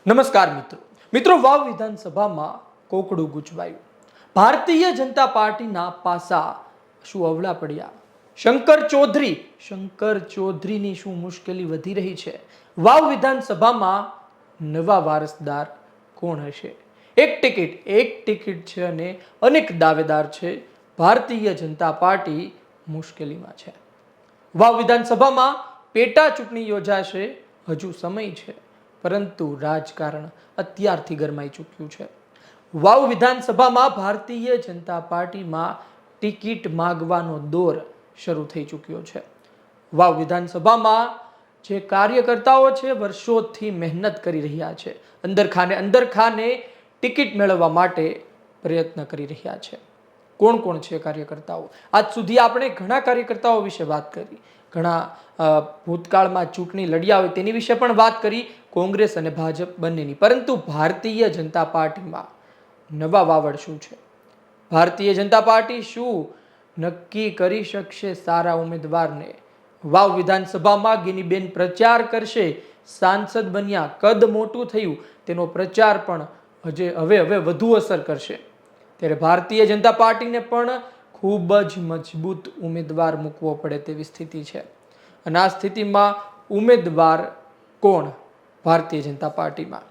નમસ્કાર મિત્રો વાવ વિધાનસભામાં કોકડું ગૂંચવાયું. ભારતીય જનતા પાર્ટીના પાસા શું અવળા પડ્યા? શંકર ચૌધરીની શું મુશ્કેલી વધી રહી છે? વાવ વિધાનસભામાં નવા વારસદાર કોણ હશે? એક ટિકિટ છે અને અનેક દાવેદાર છે. ભારતીય જનતા પાર્ટી મુશ્કેલીમાં છે. વાવ વિધાનસભામાં પેટા ચૂંટણી યોજાશે, હજુ સમય છે, પરંતુ રાજકારણ અત્યારથી ગરમાઈ ચૂક્યું છે. વાવ વિધાનસભામાં ભારતીય જનતા પાર્ટીમાં ટિકિટ માગવાનો દોર શરૂ થઈ ચૂક્યો છે. વાવ વિધાનસભામાં જે કાર્યકર્તાઓ છે વર્ષોથી મહેનત કરી રહ્યા છે, અંદર ખાને ટિકિટ મેળવવા માટે પ્રયત્ન કરી રહ્યા છે. કોણ છે કાર્યકર્તાઓ? આજ સુધી આપણે ઘણા કાર્યકર્તાઓ વિશે વાત કરી, ઘણા ભૂતકાળમાં ચૂંટણી લડ્યા હોય તેની વિશે પણ વાત કરી, કોંગ્રેસ અને ભાજપ બંનેની. પરંતુ ભારતીય જનતા પાર્ટીમાં નવા વાવડ શું છે? ભારતીય જનતા પાર્ટી શું નક્કી કરી શકશે સારા ઉમેદવારને? વાવ વિધાનસભામાં ગિનીબેન પ્રચાર કરશે, સાંસદ બન્યા, કદ મોટું થયું, તેનો પ્રચાર પણ હવે વધુ અસર કરશે. ત્યારે ભારતીય જનતા પાર્ટીને પણ ખૂબ જ મજબૂત ઉમેદવાર મૂકવો પડે તેવી સ્થિતિ છે. અને આ સ્થિતિમાં ઉમેદવાર કોણ ભારતીય જનતા પાર્ટીમાં?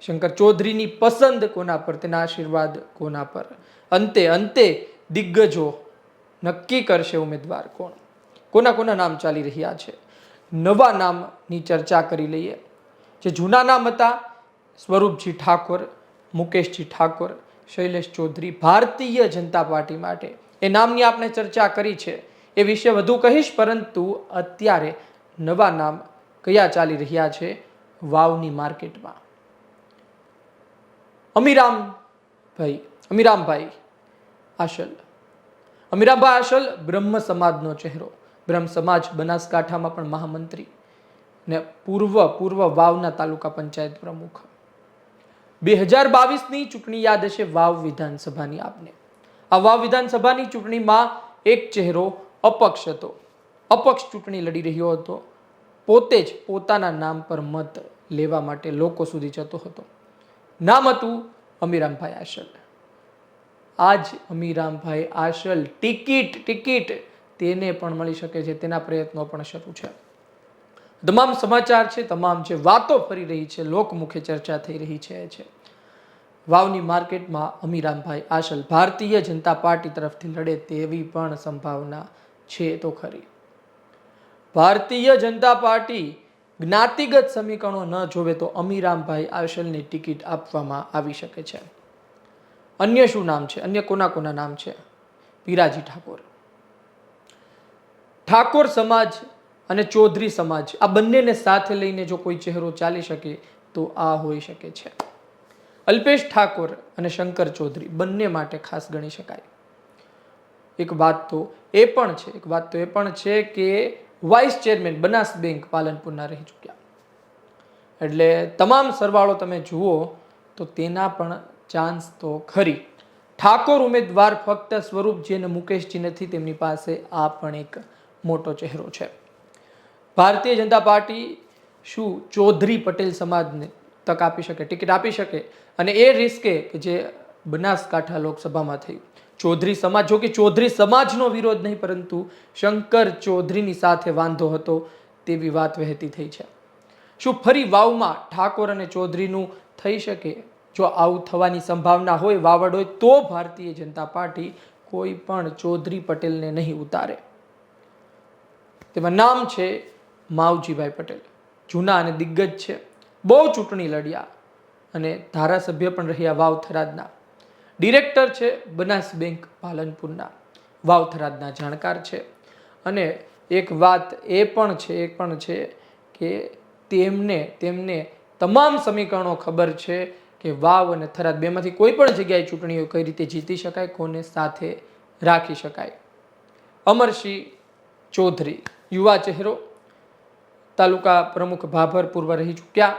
શંકર ચૌધરીની પસંદ કોના પર? તેના આશીર્વાદ કોના પર? અંતે દિગ્ગજો નક્કી કરશે ઉમેદવાર કોણ. કોના નામ ચાલી રહ્યા છે? નવા નામની ચર્ચા કરી લઈએ. જે જૂના નામ હતા, સ્વરૂપજી ઠાકોર, મુકેશજી ઠાકોર, શૈલેષ ચૌધરી, ભારતીય જનતા પાર્ટી માટે એ નામની આપણે ચર્ચા કરી છે. એ વિશે વધુ કહીશ, પરંતુ અત્યારે નવા નામ કયા ચાલી રહ્યા છે વાવની માર્કેટમાં? અમીરામભાઈ આશલ બ્રહ્મ સમાજનો ચહેરો. બ્રહ્મ સમાજ બનાસકાંઠામાં પણ મહામંત્રી ને પૂર્વ વાવના તાલુકા પંચાયત પ્રમુખ. 2022ની ચૂંટણી યાદ હશે વાવ વિધાનસભાની આપને. આ વાવ વિધાનસભાની ચૂંટણીમાં એક ચહેરો અપક્ષ હતો, અપક્ષ ચૂંટણી લડી રહ્યો હતો, પોતે જ પોતાના નામ પર મત લેવા માટે લોકો સુધી જતો હતો. નામ હતું અમીરામભાઈ આશલ. આજ અમીરામભાઈ આશલ ટિકિટ તેને પણ મળી શકે છે, તેના પ્રયત્નો પણ શરૂ છે. તમામ સમાચાર છે, તમામ જે વાતો ફરી રહી છે, લોકમુખે ચર્ચા થઈ રહી છે વાવની માર્કેટમાં અમીરામભાઈ આશલ ભારતીય જનતા પાર્ટી તરફથી લડે તેવી પણ સંભાવના છે તો ખરી. ભારતીય જનતા પાર્ટી જ્ઞાતિગત સમીકરણો ન જોવે તો અમીરામભાઈ આશલની ટિકિટ આપવામાં આવી શકે છે. અન્ય શું નામ છે? અન્ય કોના નામ છે? પીરાજી ઠાકોર સમાજ અને ચૌધરી સમાજ, આ બંનેને સાથે લઈને જો કોઈ ચહેરો ચાલી શકે તો આ હોઈ શકે છે. અલ્પેશ ઠાકોર અને શંકર ચૌધરી બંને માટે ખાસ ગણી શકાય. એક વાત તો એ પણ છે કે વાઇસ ચેરમેન બનાસ બેંક પાલનપુરના રહી ચૂક્યા. એટલે તમામ સરવાળો તમે જુઓ તો તેના પણ ચાન્સ તો ખરી. ઠાકોર ઉમેદવાર ફક્ત સ્વરૂપજી અને મુકેશજી નથી, તેમની પાસે આ પણ એક મોટો ચહેરો છે. ભારતીય જનતા પાર્ટી શું ચૌધરી પટેલ સમાજને તક આપી શકે, ટિકિટ આપી શકે? અને એ રિસ્કે કે જે બનાસકાંઠા લોકસભામાં થયું, ચૌધરી સમાજ, જો કે ચૌધરી સમાજનો વિરોધ નહીં, પરંતુ શંકર ચૌધરીની સાથે વાંધો હતો તેવી વાત વહેતી થઈ છે. શું ફરી વાવમાં ઠાકોર અને ચૌધરીનું થઈ શકે? જો આવું થવાની સંભાવના હોય, વાવડ હોય, તો ભારતીય જનતા પાર્ટી કોઈ પણ ચૌધરી પટેલને નહીં ઉતારે. તેમાં નામ છે માવજીભાઈ પટેલ. જૂના અને દિગ્ગજ છે, બહુ ચૂંટણી લડ્યા અને ધારાસભ્ય પણ રહ્યા વાવ થરાદના. ડિરેક્ટર છે બનાસ બેંક પાલનપુરના, વાવ થરાદના જાણકાર છે. અને એક વાત એ પણ છે કે તેમને તમામ સમીકરણો ખબર છે કે વાવ અને થરાદ બેમાંથી કોઈ પણ જગ્યાએ ચૂંટણીઓ કઈ રીતે જીતી શકાય, કોને સાથે રાખી શકાય. અમરસિંહ ચૌધરી યુવા ચહેરો, તાલુકા પ્રમુખ ભાભર પૂર્વ રહી ચૂક્યા.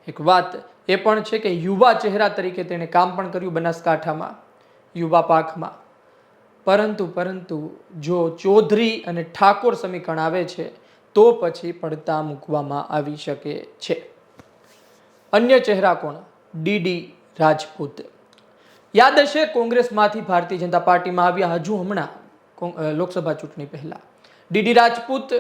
એક વાત એ પણ છે કે યુવા ચહેરા તરીકે તેણે કામ પણ કર્યું બનાસકાંઠામાં યુવા પાકમાં. પરંતુ જો ચૌધરી અને ઠાકોર સમીકરણ આવે છે તો પછી પડતા મૂકવામાં આવી શકે છે. અન્ય ચહેરા કોણ? ડીડી રાજપૂત. યાદ હશે, કોંગ્રેસમાંથી ભારતીય જનતા પાર્ટીમાં આવ્યા હજુ હમણાં લોકસભા ચૂંટણી પહેલા. ડીડી રાજપૂત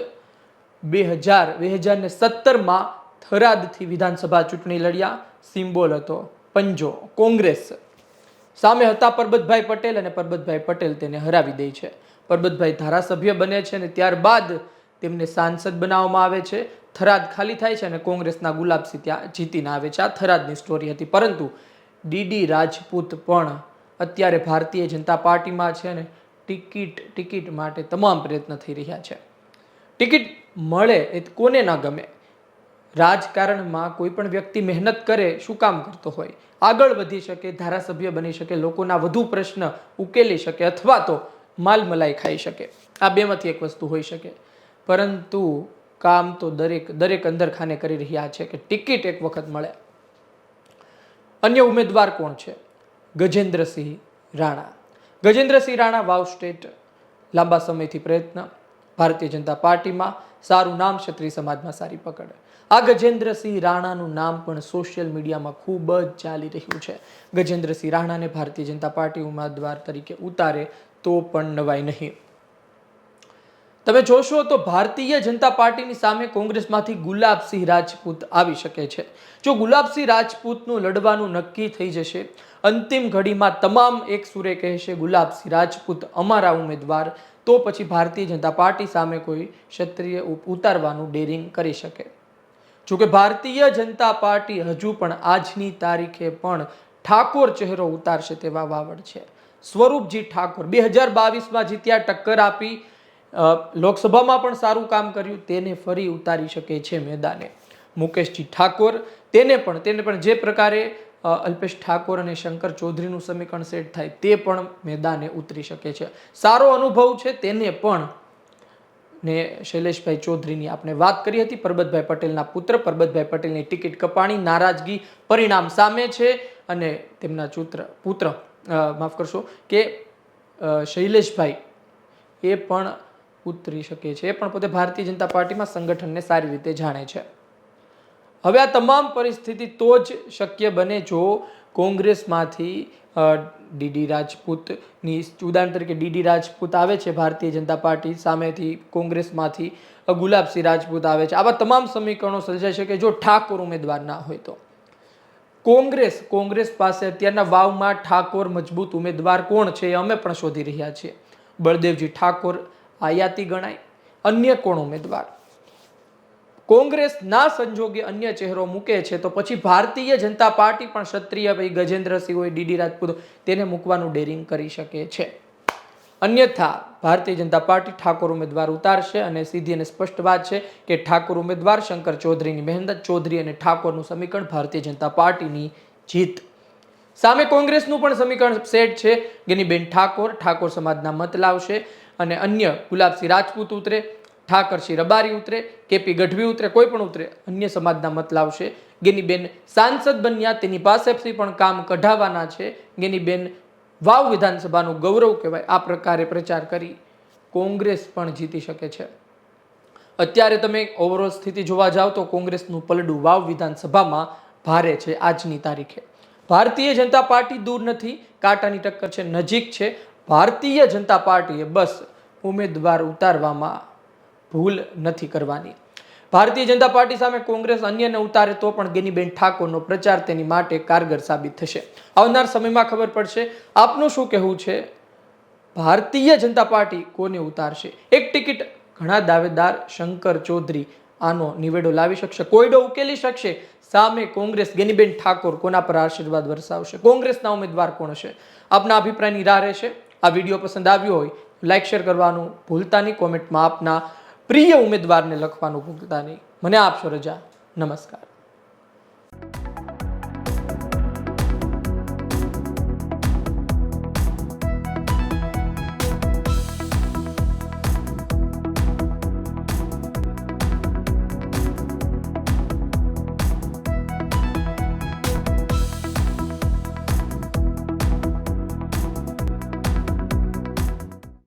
2017માં થરાદથી વિધાનસભા ચૂંટણી લડ્યા. સિમ્બોલ હતો પંજો. કોંગ્રેસ સામે હતા પરબતભાઈ પટેલ અને પરબતભાઈ પટેલ તેને હરાવી દે છે. પરબતભાઈ ધારાસભ્ય બને છે અને ત્યારબાદ તેમને સાંસદ બનાવવામાં આવે છે. થરાદ ખાલી થાય છે અને કોંગ્રેસના ગુલાબસિંહ ત્યાં જીતીને આવે છે. આ થરાદની સ્ટોરી હતી. પરંતુ ડીડી રાજપૂત પણ અત્યારે ભારતીય જનતા પાર્ટીમાં છે અને ટિકિટ માટે તમામ પ્રયત્ન થઈ રહ્યા છે. ટિકિટ મળે એ કોને ના ગમે? રાજકારણમાં કોઈ પણ વ્યક્તિ મહેનત કરે, શું કામ કરતો હોય? આગળ વધી શકે, ધારાસભ્ય બની શકે, લોકોના વધુ પ્રશ્ન ઉકેલી શકે અથવા તો માલ મલાઈ ખાઈ શકે. આ બેમાંથી એક વસ્તુ હોઈ શકે. પરંતુ કામ તો દરેક અંદરખાને કરી રહ્યા છે કે ટિકિટ એક વખત મળે. અન્ય ઉમેદવાર કોણ છે? ગજેન્દ્રસિંહ રાણા. ગજેન્દ્રસિંહ રાણા વાવ સ્ટેટ, લાંબા સમયથી પ્રયત્ન, ભારતીય જનતા પાર્ટીમાં સારું નામ, ક્ષત્રિય સમાજમાં સારી પકડ. આ ગજેન્દ્રસિંહ રાણાનું નામ પણ સોશિયલ મીડિયામાં ખૂબ જ ચાલી રહ્યું છે. ગજેન્દ્રસિંહ રાણાને ભારતીય જનતા પાર્ટી ઉમેદવાર તરીકે ઉતારે તો પણ નવાઈ નહીં. તમે જોશો તો ભારતીય જનતા પાર્ટીની સામે કોંગ્રેસમાંથી ગુલાબસિંહ રાજપૂત આવી શકે છે. જો ગુલાબસિંહ રાજપૂતનું લડવાનું નક્કી થઈ જશે, અંતિમ ઘડીમાં તમામ એક સુરે કહેશે ગુલાબસિંહ રાજપૂત અમારા ઉમેદવાર, તો પછી ભારતીય જનતા પાર્ટી સામે કોઈ ક્ષત્રિય ઉતારવાનું ડેરિંગ કરી શકે. જોકે ભારતીય જનતા પાર્ટી હજુ પણ આજની તારીખે પણ ઠાકોર ચહેરો ઉતારશે તેવા વાવડ છે. સ્વરૂપજી ઠાકોર 2022માં જીત્યા, ટક્કર આપી, લોકસભામાં પણ સારું કામ કર્યું, તેને ફરી ઉતારી શકે છે મેદાને. મુકેશજી ઠાકોર તેને પણ જે પ્રકારે અલ્પેશ ઠાકોર અને શંકર ચૌધરીનું સમીકરણ સેટ થાય તે પણ મેદાને ઉતરી શકે છે. સારો અનુભવ છે તેને પણ. ને શૈલેષભાઈ ચૌધરીની આપણે વાત કરી હતી, પરબતભાઈ પટેલના પુત્ર. પરબતભાઈ પટેલની ટિકિટ કપાણી, નારાજગી, પરિણામ સામે છે અને તેમના પુત્ર માફ કરશો કે શૈલેષભાઈ એ પણ ઉતરી શકે છે. એ પણ પોતે ભારતીય જનતા પાર્ટીમાં સંગઠનને સારી રીતે જાણે છે. હવે આ તમામ પરિસ્થિતિ તો જ શક્ય બને જો કોંગ્રેસમાંથી ડીડી રાજપૂતની, ઉદાહરણ તરીકે ડીડી રાજપૂત આવે છે ભારતીય જનતા પાર્ટી સામેથી, કોંગ્રેસમાંથી ગુલાબસિંહ રાજપૂત આવે છે. આવા તમામ સમીકરણો સર્જાઈ શકે જો ઠાકોર ઉમેદવાર ના હોય તો. કોંગ્રેસ પાસે અત્યારના વાવમાં ઠાકોર મજબૂત ઉમેદવાર કોણ છે એ અમે પણ શોધી રહ્યા છીએ. બળદેવજી ઠાકોર આયાતી ગણાય. અન્ય કોણ ઉમેદવાર? કોંગ્રેસ ના સંજોગે અન્ય ચહેરો મૂકે છે તો પછી ભારતીય જનતા પાર્ટી પણ ક્ષત્રિય ભાઈ ગજેન્દ્રસિંહ હોય, ડીડી રાજપૂત, તેને મૂકવાનું ડેરિંગ કરી શકે છે. અન્યથા ભારતીય જનતા પાર્ટી ઠાકોર ઉમેદવાર ઉતારશે અને સીધી અને સ્પષ્ટ વાત છે કે ઠાકોર ઉમેદવાર શંકર ચૌધરીની મહેનત, ચૌધરી અને ઠાકોરનું સમીકરણ, ભારતીય જનતા પાર્ટીની જીત. સામે કોંગ્રેસનું પણ સમીકરણ સેટ છે. ગેનીબેન ઠાકોર સમાજના મત લાવશે અને અન્ય ગુલાબસિંહ રાજપૂત ઉતરે, ઠાકરસિંહ રબારી ઉતરે, કેપી ગઢવી ઉતરે, કોઈ પણ ઉતરે, અન્ય સમાજના મત લાવશે. ગેનીબેન સાંસદ બન્યા, તેની પાસેથી પણ કામ કઢાવવાના છે. ગેનીબેન વાવ વિધાનસભાનું ગૌરવ કહેવાય. આ પ્રકારે પ્રચાર કરી કોંગ્રેસ પણ જીતી શકે છે. અત્યારે તમે ઓવરઓલ સ્થિતિ જોવા જાઓ તો કોંગ્રેસનું પલડું વાવ વિધાનસભામાં ભારે છે. આજની તારીખે ભારતીય જનતા પાર્ટી દૂર નથી, કાંટાની ટક્કર છે, નજીક છે. ભારતીય જનતા પાર્ટીએ બસ ઉમેદવાર ઉતારવામાં ભૂલ નથી કરવાની. ભારતીય જનતા પાર્ટી સામે કોંગ્રેસ અન્યને ઉતારે તો પણ ગેનીબેન ઠાકોરનો પ્રચાર તેની માટે કારગર સાબિત થશે. આવનાર સમયમાં ખબર પડશે. આપનું શું કહેવું છે? ભારતીય જનતા પાર્ટી કોને ઉતારશે? એક ટિકિટ, ઘણા દાવેદાર શંકર ચૌધરી આનો નિવેડો લાવી શકશે, કોયડો ઉકેલી શકશે. સામે કોંગ્રેસ, ગેનીબેન ઠાકોર કોના પર આશીર્વાદ વરસાવશે? કોંગ્રેસના ઉમેદવાર કોણ હશે? આપના અભિપ્રાયની રાહ રહેશે. આ વિડીયો પસંદ આવ્યો હોય લાઈક શેર કરવાનું ભૂલતા નહીં. કોમેન્ટમાં આપના પ્રિય ઉમેદવારને લખવાનું ભૂલતા નહીં. મને આપશો રજા. નમસ્કાર.